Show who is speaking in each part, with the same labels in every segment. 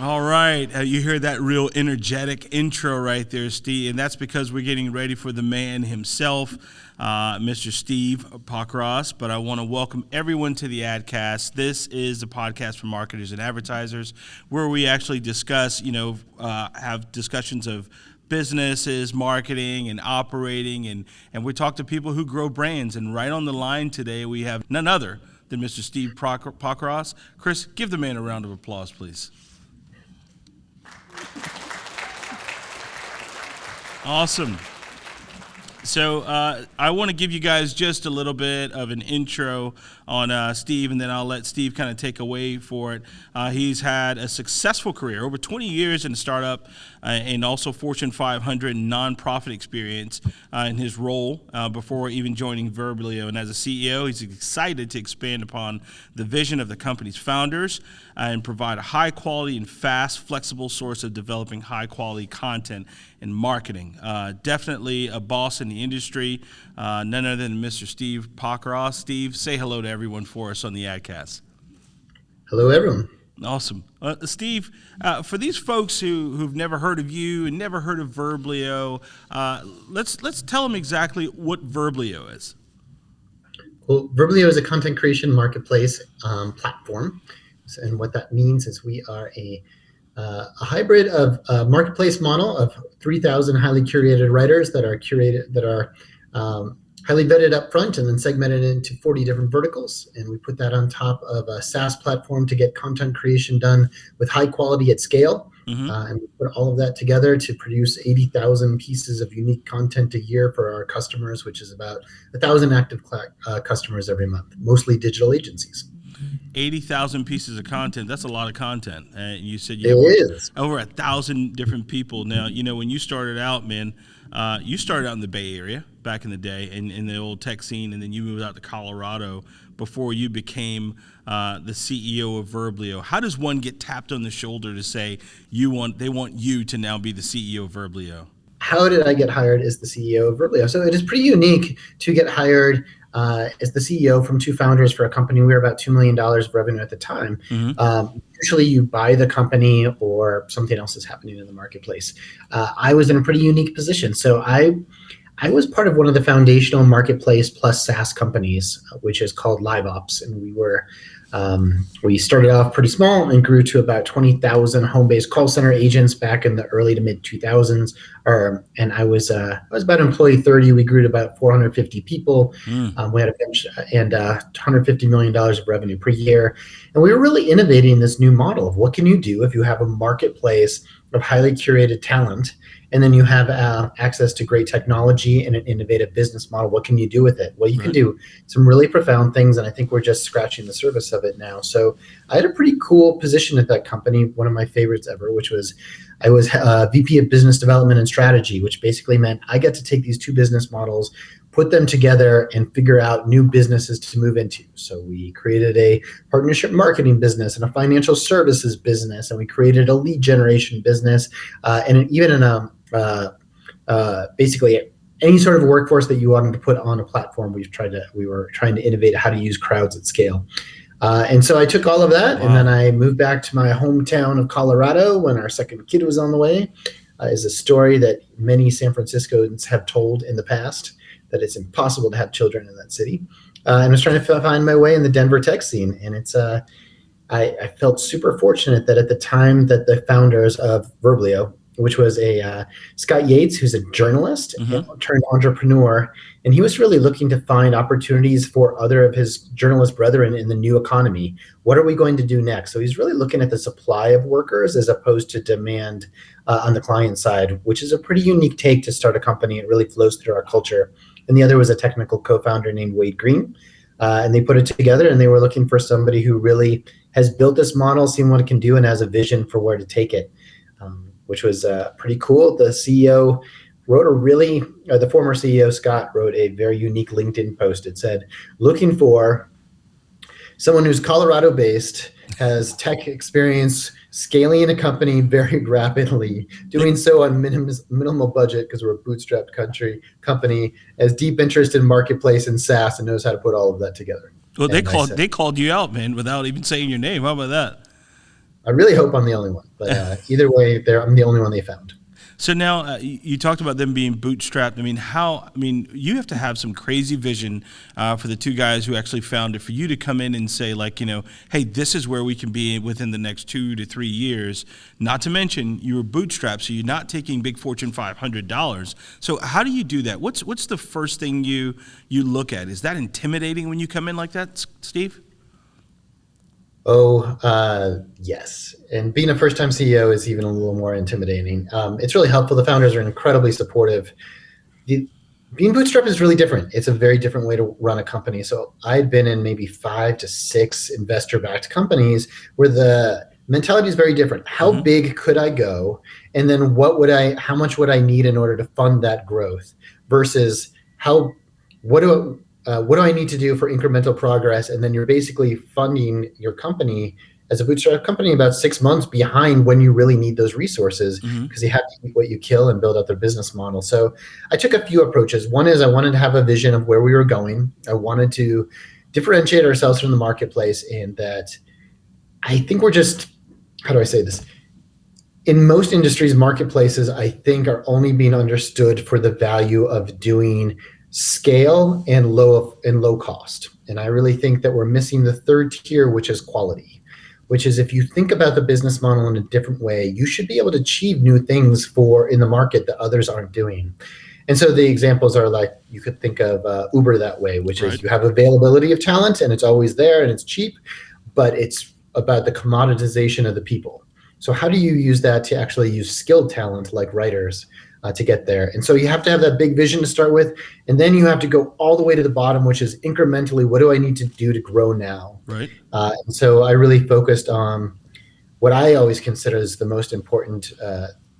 Speaker 1: All right. You hear that real energetic intro right there, Steve, and that's because we're getting ready for the man himself, Mr. Steve Pockross. But I want to welcome everyone to the AdCast. This is the podcast for marketers and advertisers where we actually discuss, have discussions of businesses, marketing, and operating, and we talk to people who grow brands. And right on the line today, we have none other than Mr. Steve Pockross. Chris, give the man a round of applause, please. Awesome. So I want to give you guys just a little bit of an intro on Steve, and then I'll let Steve kind of take away for it. He's had a successful career, over 20 years in a startup and also Fortune 500 nonprofit experience in his role before even joining Verblio. And as a CEO, he's excited to expand upon the vision of the company's founders and provide a high-quality and fast, flexible source of developing high-quality content and marketing. Definitely a boss in the industry, none other than Mr. Steve Pockross. Steve, say hello to everyone for us on the AdCast.
Speaker 2: Hello, everyone.
Speaker 1: Awesome. Steve, for these folks who've never heard of you and never heard of Verblio, let's tell them exactly what Verblio is.
Speaker 2: Well, Verblio is a content creation marketplace platform. And what that means is we are a hybrid of a marketplace model of 3,000 highly curated writers that are highly vetted up front and then segmented into 40 different verticals. And we put that on top of a SaaS platform to get content creation done with high quality at scale. Mm-hmm. And we put all of that together to produce 80,000 pieces of unique content a year for our customers, which is about 1,000 active customers every month, mostly digital agencies.
Speaker 1: 80,000 pieces of content. That's a lot of content. You said
Speaker 2: you have
Speaker 1: over 1,000 different people. Now, when you started out, man, you started out in the Bay Area back in the day in the old tech scene, and then you moved out to Colorado before you became the CEO of Verblio. How does one get tapped on the shoulder to say they want you to now be the CEO of Verblio?
Speaker 2: How did I get hired as the CEO of Verblio? So it is pretty unique to get hired as the CEO from two founders for a company. We were about $2 million of revenue at the time. Mm-hmm. Usually you buy the company or something else is happening in the marketplace. I was in a pretty unique position. So I was part of one of the foundational marketplace plus SaaS companies, which is called LiveOps. And we started off pretty small and grew to about 20,000 home-based call center agents back in the early to mid 2000s. And I was about employee 30. We grew to about 450 people. We had a bench and $150 million of revenue per year. And we were really innovating this new model of what can you do if you have a marketplace of highly curated talent, and then you have access to great technology and an innovative business model. What can you do with it? Well, you can do some really profound things, and I think we're just scratching the surface of it now. So I had a pretty cool position at that company, one of my favorites ever, which was I was VP of Business Development and Strategy, which basically meant I get to take these two business models, put them together, and figure out new businesses to move into. So we created a partnership marketing business and a financial services business, and we created a lead generation business, and even in basically any sort of workforce that you wanted to put on a platform. We were trying to innovate how to use crowds at scale. And so I took all of that, and then I moved back to my hometown of Colorado when our second kid was on the way. Is a story that many San Franciscans have told in the past, that it's impossible to have children in that city. And I was trying to find my way in the Denver tech scene. And I felt super fortunate that at the time that the founders of Verblio, which was Scott Yates, who's a journalist turned entrepreneur, and he was really looking to find opportunities for other of his journalist brethren in the new economy. What are we going to do next? So he's really looking at the supply of workers as opposed to demand on the client side, which is a pretty unique take to start a company. It really flows through our culture. And the other was a technical co-founder named Wade Green. And they put it together, and they were looking for somebody who really has built this model, seen what it can do, and has a vision for where to take it, which was pretty cool. The CEO wrote the former CEO, Scott, wrote a very unique LinkedIn post. It said, looking for someone who's Colorado-based, has tech experience, scaling a company very rapidly, doing so on minimal budget because we're a bootstrapped company, has deep interest in marketplace and SaaS, and knows how to put all of that together.
Speaker 1: Well, they called you out, man, without even saying your name. How about that?
Speaker 2: I really hope I'm the only one, but either way, I'm the only one they found.
Speaker 1: So now you talked about them being bootstrapped. You have to have some crazy vision for the two guys who actually found it, for you to come in and say, like, hey, this is where we can be within the next 2 to 3 years. Not to mention you were bootstrapped, so you're not taking big Fortune $500. So how do you do that? What's the first thing you look at? Is that intimidating when you come in like that, Steve?
Speaker 2: Yes. And being a first-time CEO is even a little more intimidating. It's really helpful. The founders are incredibly supportive. Being bootstrapped is really different. It's a very different way to run a company. So I'd been in maybe 5 to 6 investor-backed companies where the mentality is very different. How big could I go? And then how much would I need in order to fund that growth versus what do I need to do for incremental progress? And then you're basically funding your company as a bootstrap company about 6 months behind when you really need those resources, because you have to eat what you kill and build out their business model. So I took a few approaches. One is I wanted to have a vision of where we were going. I wanted to differentiate ourselves from the marketplace, and that I think we're just, how do I say this? In most industries, marketplaces, I think, are only being understood for the value of doing scale and low cost. And I really think that we're missing the third tier, which is quality, which is, if you think about the business model in a different way, you should be able to achieve new things in the market that others aren't doing. And so the examples are like, you could think of Uber that way, which is you have availability of talent and it's always there and it's cheap, but it's about the commoditization of the people. So how do you use that to actually use skilled talent like writers to get there? And so you have to have that big vision to start with, and then you have to go all the way to the bottom, which is incrementally, what do I need to do to grow now?
Speaker 1: Right.
Speaker 2: And so I really focused on what I always consider is the most important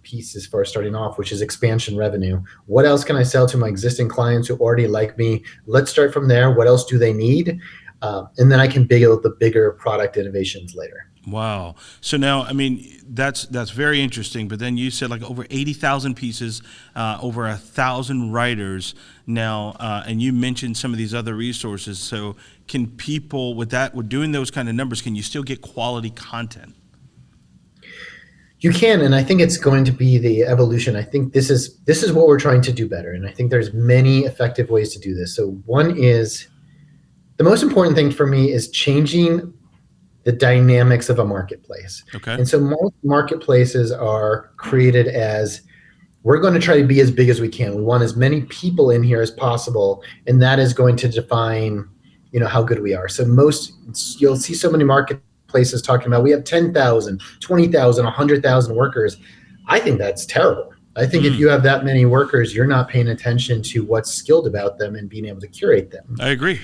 Speaker 2: pieces for starting off, which is expansion revenue. What else can I sell to my existing clients who already like me? Let's start from there. What else do they need? And then I can build the bigger product innovations later.
Speaker 1: Wow. So now, that's very interesting. But then you said like over 80,000 pieces, over 1,000 writers now, and you mentioned some of these other resources. So can people with doing those kind of numbers, can you still get quality content?
Speaker 2: You can, and I think it's going to be the evolution. I think this is what we're trying to do better, and I think there's many effective ways to do this. So one is, the most important thing for me is changing the dynamics of a marketplace.
Speaker 1: Okay.
Speaker 2: And so most marketplaces are created as, we're going to try to be as big as we can. We want as many people in here as possible, and that is going to define, how good we are. So you'll see so many marketplaces talking about, we have 10,000, 20,000, 100,000 workers. I think that's terrible. I think if you have that many workers, you're not paying attention to what's skilled about them and being able to curate them.
Speaker 1: I agree.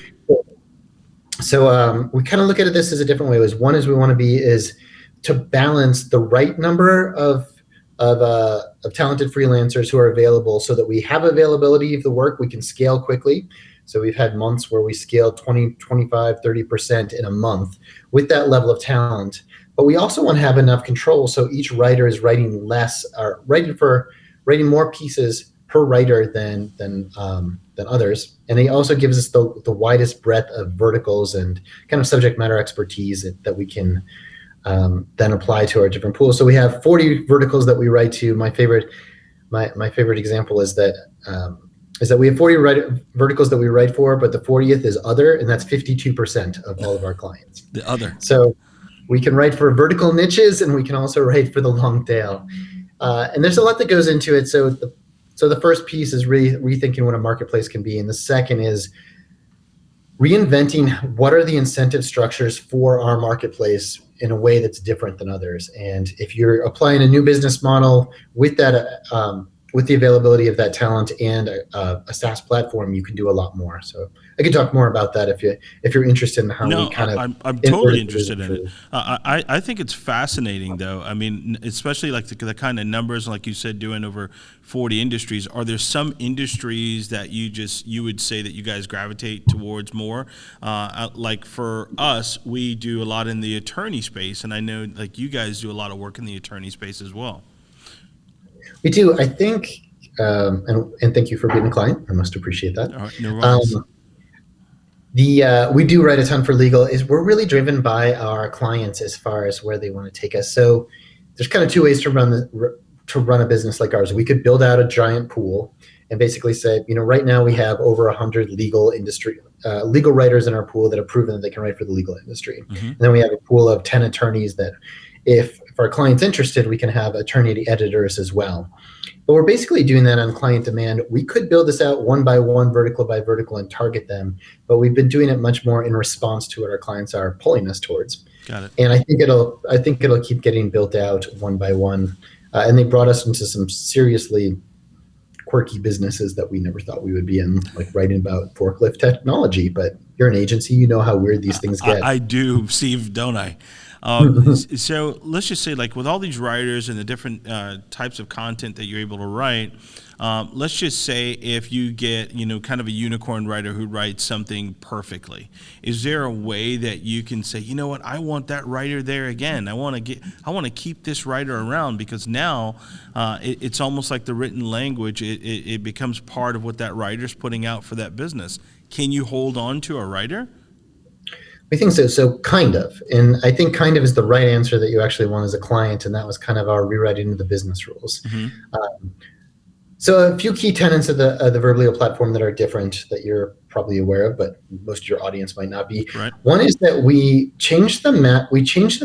Speaker 2: So we kind of look at this as a different way. One is we want to be is to balance the right number of talented freelancers who are available, so that we have availability of the work, we can scale quickly. So we've had months where we scaled 20, 25, 30% in a month with that level of talent. But we also want to have enough control, so each writer is writing writing more pieces per writer than others. And it also gives us the widest breadth of verticals and kind of subject matter expertise that we can then apply to our different pools. So we have 40 verticals that we write to. My favorite example is that we have 40 verticals that we write for, but the 40th is other, and that's 52% of all of our clients.
Speaker 1: The other.
Speaker 2: So we can write for vertical niches, and we can also write for the long tail. And there's a lot that goes into it. So the first piece is rethinking what a marketplace can be. And the second is reinventing what are the incentive structures for our marketplace in a way that's different than others. And if you're applying a new business model with that, with the availability of that talent and a SaaS platform, you can do a lot more. So I could talk more about that if you're interested in how we kind of.
Speaker 1: I'm totally interested in it. I think it's fascinating, though. Especially like the kind of numbers, like you said, doing over 40 industries. Are there some industries that you would say that you guys gravitate towards more? Like for us, we do a lot in the attorney space, and I know like you guys do a lot of work in the attorney space as well.
Speaker 2: We do. I think, and thank you for being a client. I must appreciate that.
Speaker 1: No worries.
Speaker 2: We do write a ton for legal. We're really driven by our clients as far as where they want to take us. So there's kind of two ways to run a business like ours. We could build out a giant pool and basically say, right now we have over 100 legal writers in our pool that have proven that they can write for the legal industry. Mm-hmm. And then we have a pool of 10 attorneys that if our client's interested, we can have attorney editors as well. But we're basically doing that on client demand. We could build this out one by one, vertical by vertical, and target them. But we've been doing it much more in response to what our clients are pulling us towards.
Speaker 1: Got it.
Speaker 2: And I think it'll keep getting built out one by one. And they brought us into some seriously quirky businesses that we never thought we would be in, like writing about forklift technology. But you're an agency, you know how weird these things get.
Speaker 1: I do, Steve, don't I? So let's just say, like, with all these writers and the different types of content that you're able to write, let's just say if you get, kind of a unicorn writer who writes something perfectly, is there a way that you can say, you know what, I want that writer there again. I want to keep this writer around, because now it's almost like the written language. It becomes part of what that writer's putting out for that business. Can you hold on to a writer?
Speaker 2: We think so. So kind of. And I think kind of is the right answer that you actually want as a client. And that was kind of our rewriting of the business rules. Mm-hmm. So a few key tenets of the Verblio platform that are different that you're probably aware of, but most of your audience might not be.
Speaker 1: Right.
Speaker 2: One is that we changed the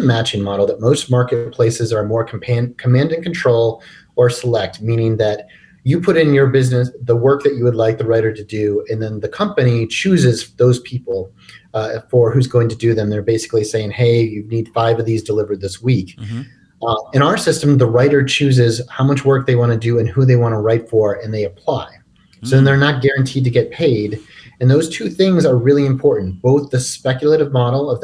Speaker 2: matching model that most marketplaces are more command and control or select, meaning that you put in your business the work that you would like the writer to do, and then the company chooses those people for who's going to do them. They're basically saying, hey, you need 5 of these delivered this week. Mm-hmm. In our system, the writer chooses how much work they want to do and who they want to write for, and they apply. Mm-hmm. So then they're not guaranteed to get paid. And those two things are really important, both the speculative model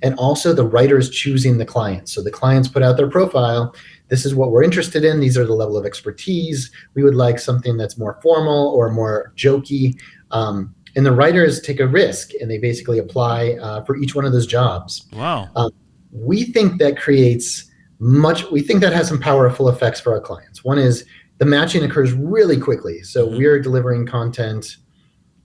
Speaker 2: and also the writers choosing the clients. So the clients put out their profile. This is what we're interested in. These are the level of expertise. We would like something that's more formal or more jokey. And the writers take a risk, and they basically apply for each one of those jobs.
Speaker 1: Wow.
Speaker 2: We think that has some powerful effects for our clients. One is the matching occurs really quickly. So mm-hmm. we're delivering content.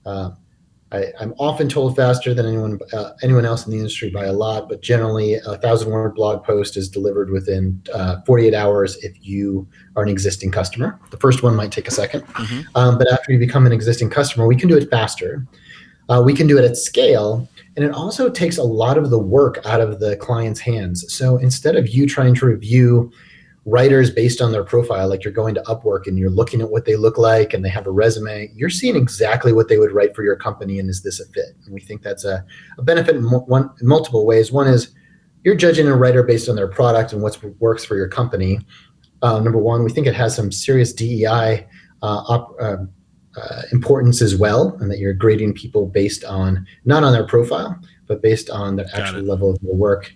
Speaker 2: I'm often told faster than anyone else in the industry by a lot, but generally a 1,000-word blog post is delivered within 48 hours if you are an existing customer. The first one might take a second, mm-hmm. But after you become an existing customer, we can do it faster. We can do it at scale, and it also takes a lot of the work out of the client's hands. So instead of you trying to review writers based on their profile, like you're going to Upwork and you're looking at what they look like and they have a resume, you're seeing exactly what they would write for your company, and is this a fit? And we think that's a benefit in multiple ways. One is you're judging a writer based on their product and what works for your company. Number one, we think it has some serious DEI importance as well, and that you're grading people based on, not on their profile, but based on their actual level of their work.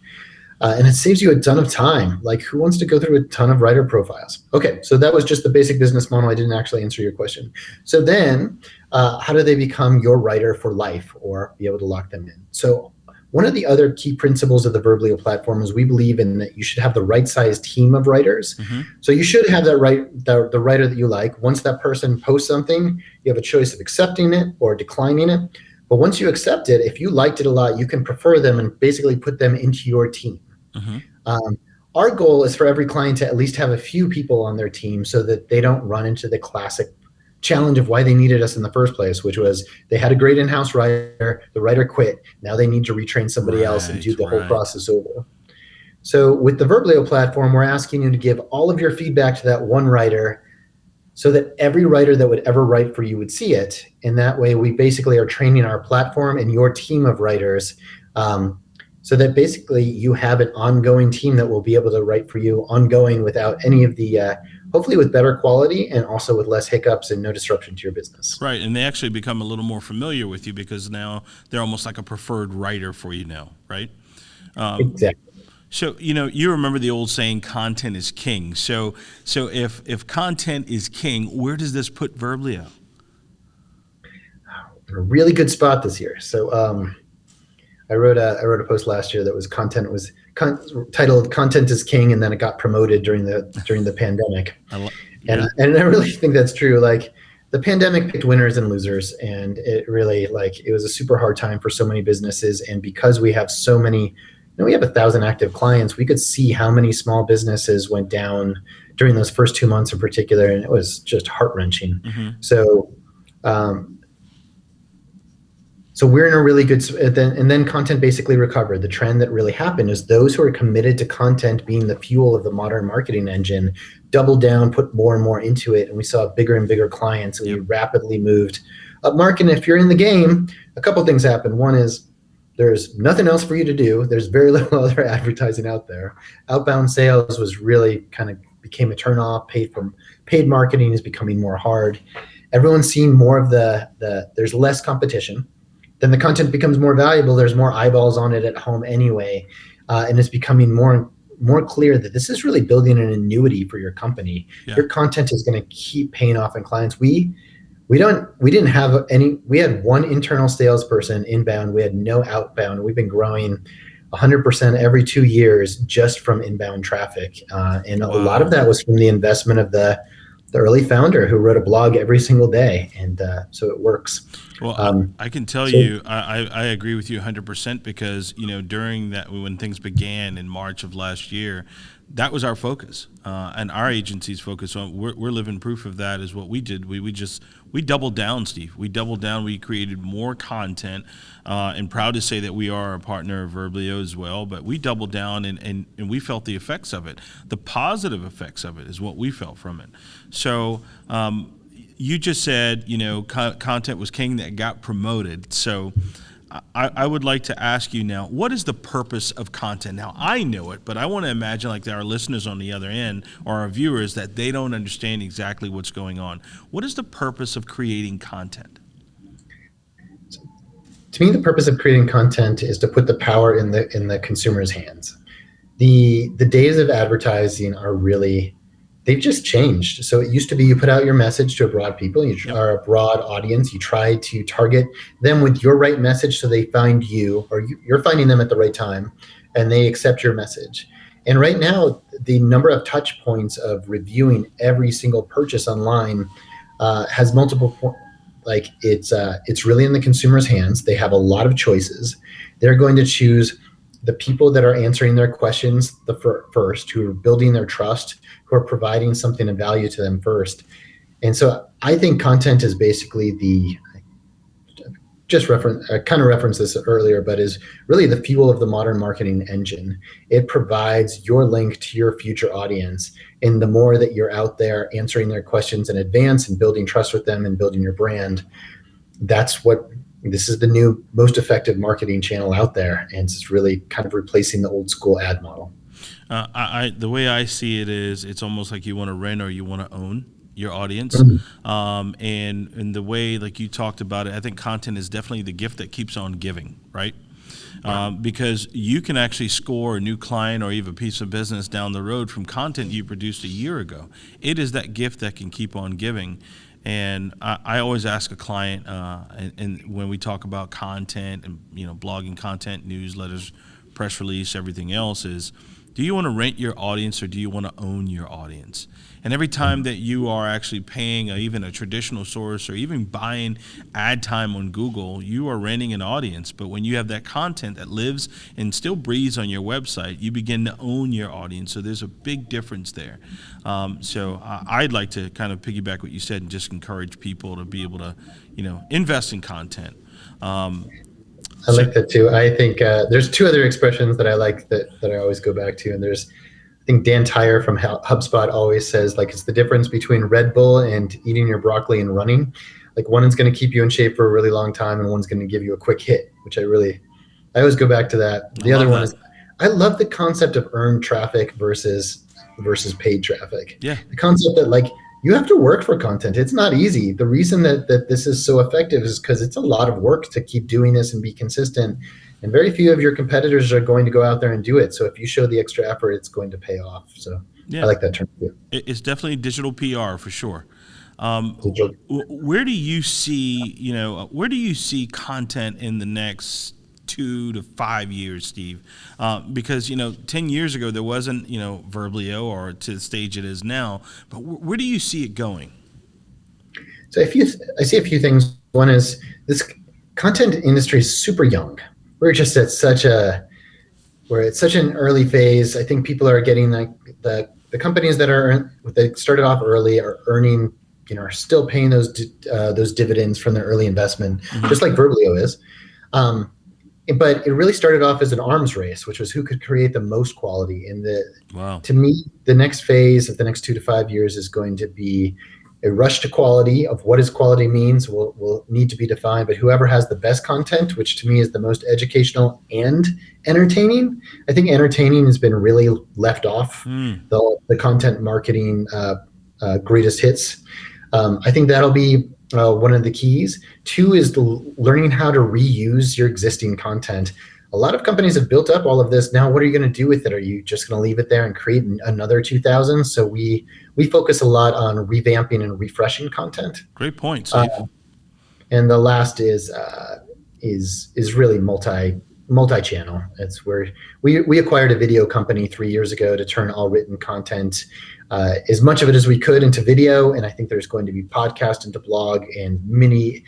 Speaker 2: And it saves you a ton of time. Like, who wants to go through a ton of writer profiles? Okay, so that was just the basic business model. I didn't actually answer your question. So then, how do they become your writer for life or be able to lock them in? So one of the other key principles of the Verblio platform is we believe in that you should have the right size team of writers. Mm-hmm. So you should have the writer that you like. Once that person posts something, you have a choice of accepting it or declining it. But once you accept it, if you liked it a lot, you can prefer them and basically put them into your team. Mm-hmm. Our goal is for every client to at least have a few people on their team so that they don't run into the classic challenge of why they needed us in the first place, which was they had a great in-house writer, the writer quit, now they need to retrain somebody else and do the whole process over. So with the Verblio platform, we're asking you to give all of your feedback to that one writer so that every writer that would ever write for you would see it. And that way we basically are training our platform and your team of writers so that basically you have an ongoing team that will be able to write for you ongoing without any of the, hopefully with better quality and also with less hiccups and no disruption to your business.
Speaker 1: Right, and they actually become a little more familiar with you because now they're almost like a preferred writer for you now, right?
Speaker 2: Exactly.
Speaker 1: So, you remember the old saying, content is king. So if content is king, where does this put Verblio?
Speaker 2: A really good spot this year. So I wrote a post last year that was titled "Content is King," and then it got promoted during the pandemic. And I really think that's true. Like the pandemic picked winners and losers, and it really it was a super hard time for so many businesses. And because we have so many, we have 1,000 active clients, we could see how many small businesses went down during those first 2 months in particular, and it was just heart-wrenching. Mm-hmm. So we're in a really good, and then content basically recovered. The trend that really happened is those who are committed to content being the fuel of the modern marketing engine doubled down, put more and more into it, and we saw bigger and bigger clients, and we rapidly moved up market. And if you're in the game, a couple of things happen. One is there's nothing else for you to do. There's very little other advertising out there. Outbound sales was really kind of became a turnoff. Paid marketing is becoming more hard. Everyone's seeing more of there's less competition. Then the content becomes more valuable. There's more eyeballs on it at home anyway. And it's becoming more clear that this is really building an annuity for your company. Yeah. Your content is going to keep paying off in clients. We didn't have any, we had one internal salesperson inbound. We had no outbound. We've been growing 100% every 2 years just from inbound traffic. And a lot of that was from the investment of the early founder who wrote a blog every single day. And so it works.
Speaker 1: Well, I can tell you, I agree with you 100% because, during that, when things began in March of last year, that was our focus, and our agency's focus on. We're living proof of that. Is what we did. We doubled down, Steve. We doubled down. We created more content, and proud to say that we are a partner of Verblio as well. But we doubled down, and we felt the effects of it. The positive effects of it is what we felt from it. So. You just said, content was king that got promoted. So I would like to ask you now, what is the purpose of content? Now, I know it, but I want to imagine like our listeners on the other end or our viewers that they don't understand exactly what's going on. What is the purpose of creating content?
Speaker 2: To me, the purpose of creating content is to put the power in the consumer's hands. The days of advertising are really... they've just changed. So it used to be you put out your message to a broad people, or a broad audience. You try to target them with your right message so they find you, or you're finding them at the right time, and they accept your message. And right now, the number of touch points of reviewing every single purchase online has multiple points. It's really in the consumer's hands. They have a lot of choices. They're going to choose the people that are answering their questions first, who are building their trust, who are providing something of value to them first. And so I think content is basically I kind of referenced this earlier, but is really the fuel of the modern marketing engine. It provides your link to your future audience. And the more that you're out there answering their questions in advance and building trust with them and building your brand, this is the new most effective marketing channel out there. And it's really kind of replacing the old school ad model.
Speaker 1: The way I see it is it's almost like you want to rent or you want to own your audience. Mm-hmm. And the way, like you talked about it, I think content is definitely the gift that keeps on giving, right? Because you can actually score a new client or even a piece of business down the road from content you produced a year ago. It is that gift that can keep on giving. And I always ask a client, and when we talk about content and blogging content, newsletters, press release, everything else is, do you want to rent your audience or do you want to own your audience? And every time that you are actually paying even a traditional source or even buying ad time on Google, you are renting an audience. But when you have that content that lives and still breathes on your website, you begin to own your audience. So there's a big difference there. So I'd like to kind of piggyback what you said and just encourage people to be able to, invest in content.
Speaker 2: I like that too. I think there's two other expressions that I like that I always go back to. And I think Dan Tyre from HubSpot always says, it's the difference between Red Bull and eating your broccoli and running. One is going to keep you in shape for a really long time and one's going to give you a quick hit, which I always go back to that. The other one is, I love the concept of earned traffic versus paid traffic.
Speaker 1: Yeah.
Speaker 2: The concept that you have to work for content. It's not easy. The reason that this is so effective is because it's a lot of work to keep doing this and be consistent. And very few of your competitors are going to go out there and do it. So if you show the extra effort, it's going to pay off. So yeah. I like that term too.
Speaker 1: It's definitely digital PR for sure. Where do you see content in the next 2 to 5 years, Steve? Because 10 years ago there wasn't Verblio or to the stage it is now. But where do you see it going?
Speaker 2: So I see a few things. One is this content industry is super young. We're just at we're at such an early phase. I think people are getting like the companies that started off early are earning, are still paying those dividends from their early investment, just like Verblio is. But it really started off as an arms race, which was who could create the most quality. And to me, the next phase of the next 2 to 5 years is going to be a rush to quality. Of what does quality means will need to be defined, but whoever has the best content, which to me is the most educational and entertaining. I think entertaining has been really left off the content marketing greatest hits. I think that'll be one of the keys. 2 is learning how to reuse your existing content. A lot of companies have built up all of this. Now, what are you going to do with it? Are you just going to leave it there and create another 2,000? So we focus a lot on revamping and refreshing content.
Speaker 1: Great point, Steve.
Speaker 2: And the last is really multi-channel. It's where we acquired a video company 3 years ago to turn all written content, as much of it as we could, into video. And I think there's going to be podcast into blog, and many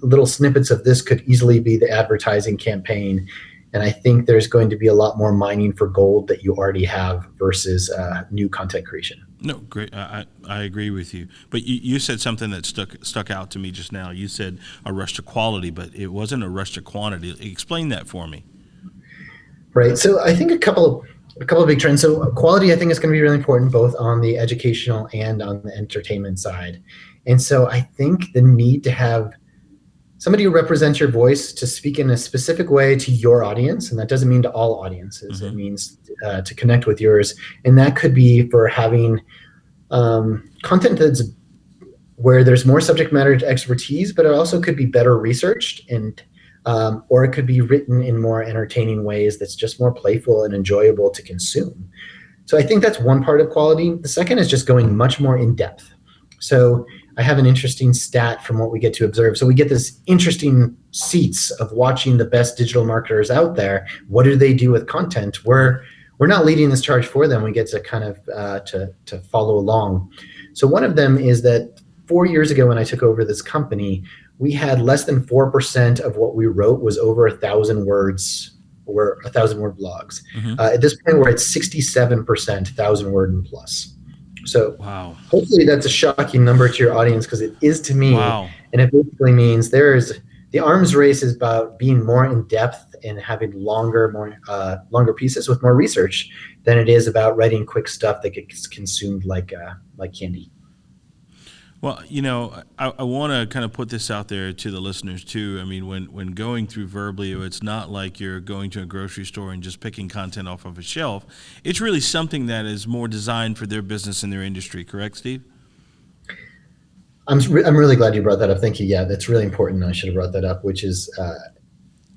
Speaker 2: little snippets of this could easily be the advertising campaign. And I think there's going to be a lot more mining for gold that you already have versus new content creation.
Speaker 1: No, great. I agree with you. But you said something that stuck out to me just now. You said a rush to quality, but it wasn't a rush to quantity. Explain that for me.
Speaker 2: Right. So I think a couple of big trends. So quality, I think, is going to be really important, both on the educational and on the entertainment side. And so I think the need to have somebody who represents your voice to speak in a specific way to your audience, and that doesn't mean to all audiences. It means to connect with yours, and that could be for having content that's where there's more subject matter expertise, but it also could be better researched, and or it could be written in more entertaining ways that's just more playful and enjoyable to consume. So I think that's one part of quality. The second is just going much more in depth. So I have an interesting stat from what we get to observe. So we get this interesting seats of watching the best digital marketers out there. What do they do with content? We're not leading this charge for them. We get to kind of to follow along. So one of them is that 4 years ago when I took over this company, we had less than 4% of what we wrote was over 1,000 words or 1,000-word blogs. At this point, we're at 67%, 1,000-word and plus. So hopefully that's a shocking number to your audience, because it is to me. And it basically means the arms race is about being more in depth and having longer pieces with more research than it is about writing quick stuff that gets consumed like candy.
Speaker 1: Well, I want to kind of put this out there to the listeners too. I mean, when going through Verblio, it's not like you're going to a grocery store and just picking content off of a shelf. It's really something that is more designed for their business and their industry. Correct, Steve?
Speaker 2: I'm really glad you brought that up. Thank you. Yeah, that's really important. I should have brought that up, which is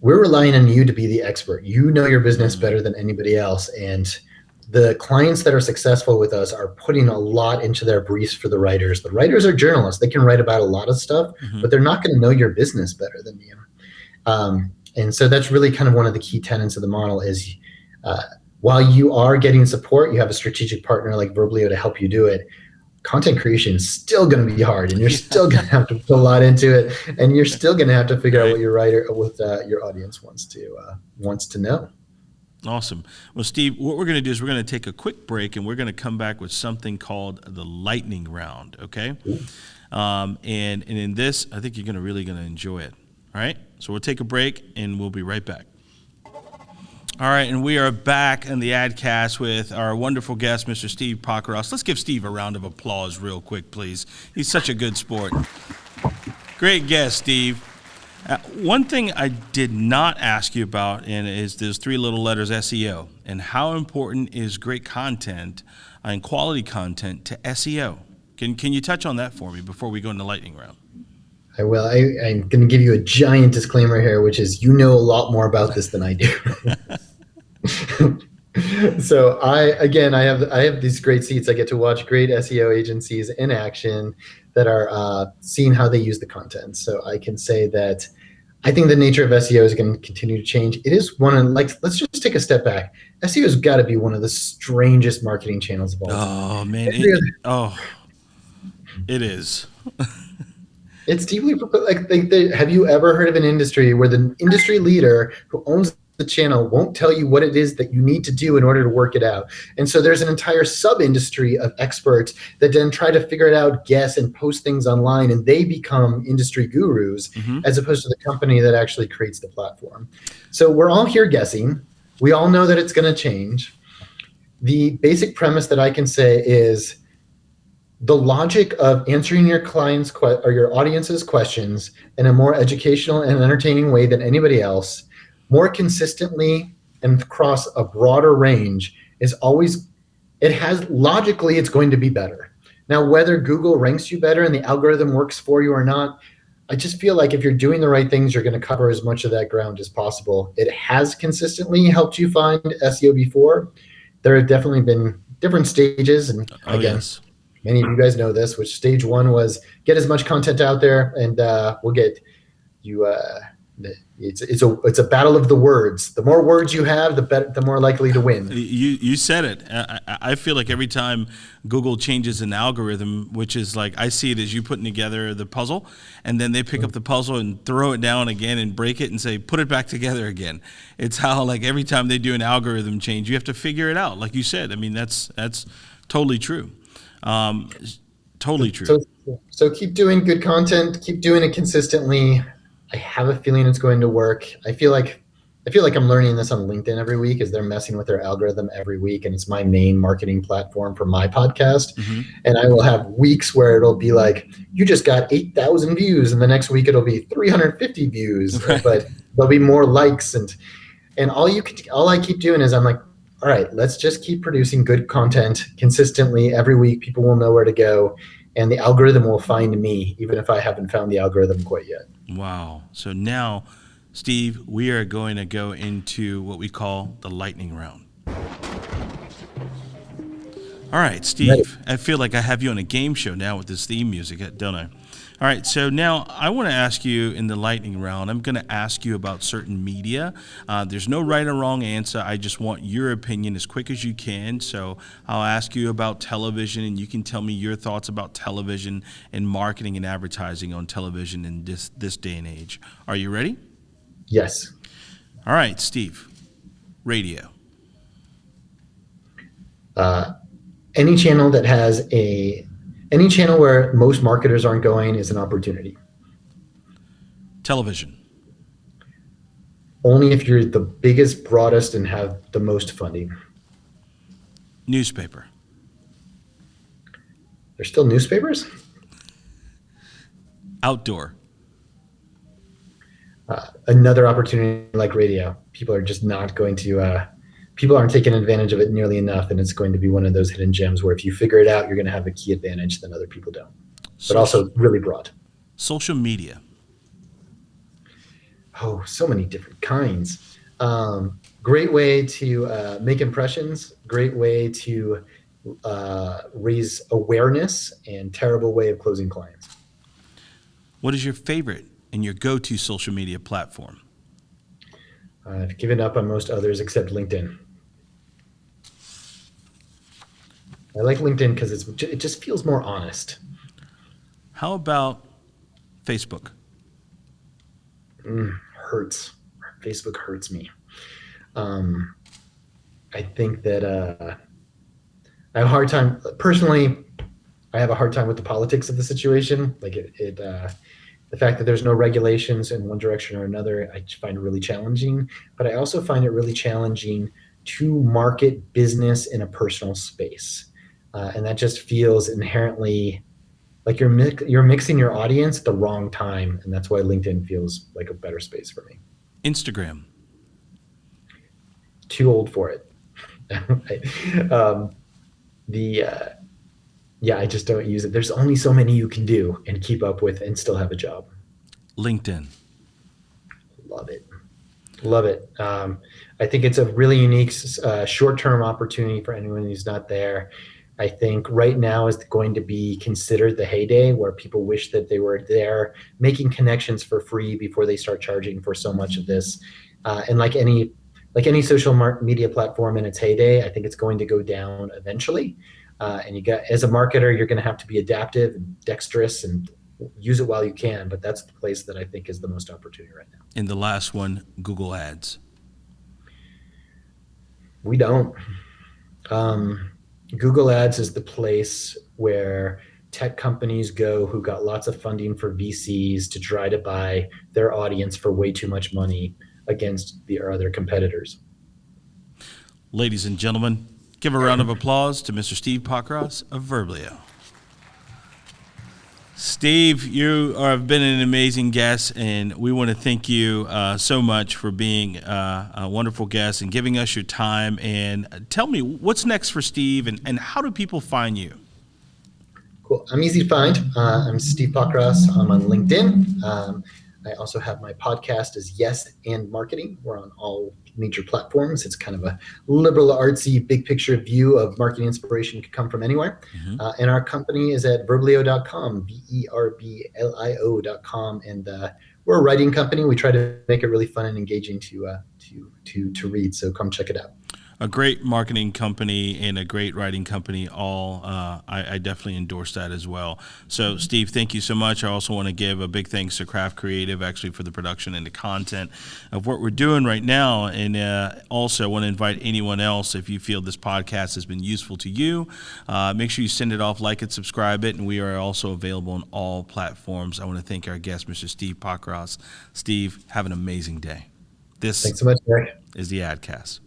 Speaker 2: we're relying on you to be the expert. You know your business better than anybody else. And the clients that are successful with us are putting a lot into their briefs for the writers. The writers are journalists. They can write about a lot of stuff, but they're not going to know your business better than you. And so that's really kind of one of the key tenets of the model is while you are getting support, you have a strategic partner like Verblio to help you do it. Content creation is still going to be hard, and you're still going to have to put a lot into it, and you're still going to have to figure out what your your audience wants to know.
Speaker 1: Awesome. Well, Steve, what we're going to do is we're going to take a quick break, and we're going to come back with something called the lightning round, okay? And in this, I think you're really going to enjoy it, all right? So we'll take a break, and we'll be right back. All right, and we are back in the AdCast with our wonderful guest, Mr. Steve Pockross. Let's give Steve a round of applause real quick, please. He's such a good sport. Great guest, Steve. One thing I did not ask you about is those 3 little letters, SEO, and how important is great content and quality content to SEO? Can you touch on that for me before we go into lightning round?
Speaker 2: I will. I'm going to give you a giant disclaimer here, which is you know a lot more about this than I do. So I have these great seats. I get to watch great SEO agencies in action that are seeing how they use the content. So I can say that I think the nature of SEO is going to continue to change. It is let's just take a step back. SEO has got to be one of the strangest marketing channels of all time.
Speaker 1: Oh man. It is.
Speaker 2: It's deeply have you ever heard of an industry where the industry leader who owns the channel won't tell you what it is that you need to do in order to work it out? And so there's an entire sub-industry of experts that then try to figure it out, guess, and post things online, and they become industry gurus as opposed to the company that actually creates the platform. So we're all here guessing. We all know that it's going to change. The basic premise that I can say is the logic of answering your clients' or your audience's questions in a more educational and entertaining way than anybody else, more consistently and across a broader range, is always, logically, it's going to be better. Now, whether Google ranks you better and the algorithm works for you or not, I just feel like if you're doing the right things, you're going to cover as much of that ground as possible. It has consistently helped you find SEO before. There have definitely been different stages, and again, many of you guys know this, which stage one was get as much content out there, and we'll get you. It's a battle of the words. The more words you have, the more likely to win.
Speaker 1: You said it. I feel like every time Google changes an algorithm, which is like, I see it as you putting together the puzzle, and then they pick up the puzzle and throw it down again and break it and say, put it back together again. It's how, like, every time they do an algorithm change, you have to figure it out. Like you said, I mean, that's totally true. Totally true.
Speaker 2: So keep doing good content. Keep doing it consistently. I have a feeling it's going to work. I feel like I'm learning this on LinkedIn every week, as they're messing with their algorithm every week, and it's my main marketing platform for my podcast. And I will have weeks where it'll be like, you just got 8,000 views, and the next week it'll be 350 views, but there'll be more likes, and all I keep doing is I'm like, all right, let's just keep producing good content consistently every week. People will know where to go, and the algorithm will find me, even if I haven't found the algorithm quite yet.
Speaker 1: Wow. So now, Steve, we are going to go into what we call the lightning round. All right, Steve,
Speaker 2: Ready.
Speaker 1: I feel like I have you on a game show now with this theme music, don't I? All right, so now I want to ask you in the lightning round, I'm going to ask you about certain media. There's no right or wrong answer. I just want your opinion as quick as you can. So I'll ask you about television, and you can tell me your thoughts about television and marketing and advertising on television in this day and age. Are you ready?
Speaker 2: Yes.
Speaker 1: All right, Steve. Radio.
Speaker 2: Any channel where most marketers aren't going is an opportunity.
Speaker 1: Television.
Speaker 2: Only if you're the biggest, broadest, and have the most funding.
Speaker 1: Newspaper.
Speaker 2: There's still newspapers?
Speaker 1: Outdoor.
Speaker 2: Another opportunity like radio. People are just not going to, people aren't taking advantage of it nearly enough, and it's going to be one of those hidden gems where if you figure it out, you're going to have a key advantage that other people don't. But also really broad.
Speaker 1: Social media.
Speaker 2: Oh, so many different kinds. Great way to make impressions, great way to raise awareness, and terrible way of closing clients.
Speaker 1: What is your favorite and your go-to social media platform?
Speaker 2: I've given up on most others except LinkedIn. I like LinkedIn because it just feels more honest.
Speaker 1: How about Facebook?
Speaker 2: Hurts. Facebook hurts me. I think that I have a hard time. Personally, I have a hard time with the politics of the situation. Like the fact that there's no regulations in one direction or another, I find really challenging. But I also find it really challenging to market business in a personal space. And that just feels inherently like you're mixing your audience at the wrong time. And that's why LinkedIn feels like a better space for me.
Speaker 1: Instagram.
Speaker 2: Too old for it. I just don't use it. There's only so many you can do and keep up with and still have a job.
Speaker 1: LinkedIn.
Speaker 2: Love it. Love it. I think it's a really unique short-term opportunity for anyone who's not there. I think right now is going to be considered the heyday where people wish that they were there making connections for free before they start charging for so much of this. And like any social media platform in its heyday, I think it's going to go down eventually. And as a marketer, you're going to have to be adaptive and dexterous and use it while you can. But that's the place that I think is the most opportunity right now.
Speaker 1: And the last one, Google Ads.
Speaker 2: We don't. Google Ads is the place where tech companies go who got lots of funding for VCs to try to buy their audience for way too much money against their other competitors.
Speaker 1: Ladies and gentlemen, give a round of applause to Mr. Steve Pockross of Verblio. Steve, you have been an amazing guest, and we want to thank you so much for being a wonderful guest and giving us your time. And tell me, what's next for Steve, and how do people find you?
Speaker 2: Cool. I'm easy to find. I'm Steve Pockross. I'm on LinkedIn. I also have my podcast is Yes and Marketing. We're on all major platforms. It's kind of a liberal, artsy, big picture view of marketing inspiration can come from anywhere. Mm-hmm. And our company is at verblio.com, verblio.com. And we're a writing company. We try to make it really fun and engaging to read. So come check it out.
Speaker 1: A great marketing company and a great writing company. I definitely endorse that as well. So, Steve, thank you so much. I also want to give a big thanks to Craft Creative, actually, for the production and the content of what we're doing right now. And also, I want to invite anyone else, if you feel this podcast has been useful to you, make sure you send it off, like it, subscribe it, and we are also available on all platforms. I want to thank our guest, Mr. Steve Pockross. Steve, have an amazing day.
Speaker 2: Thanks so much, Eric.
Speaker 1: Is the AdCast.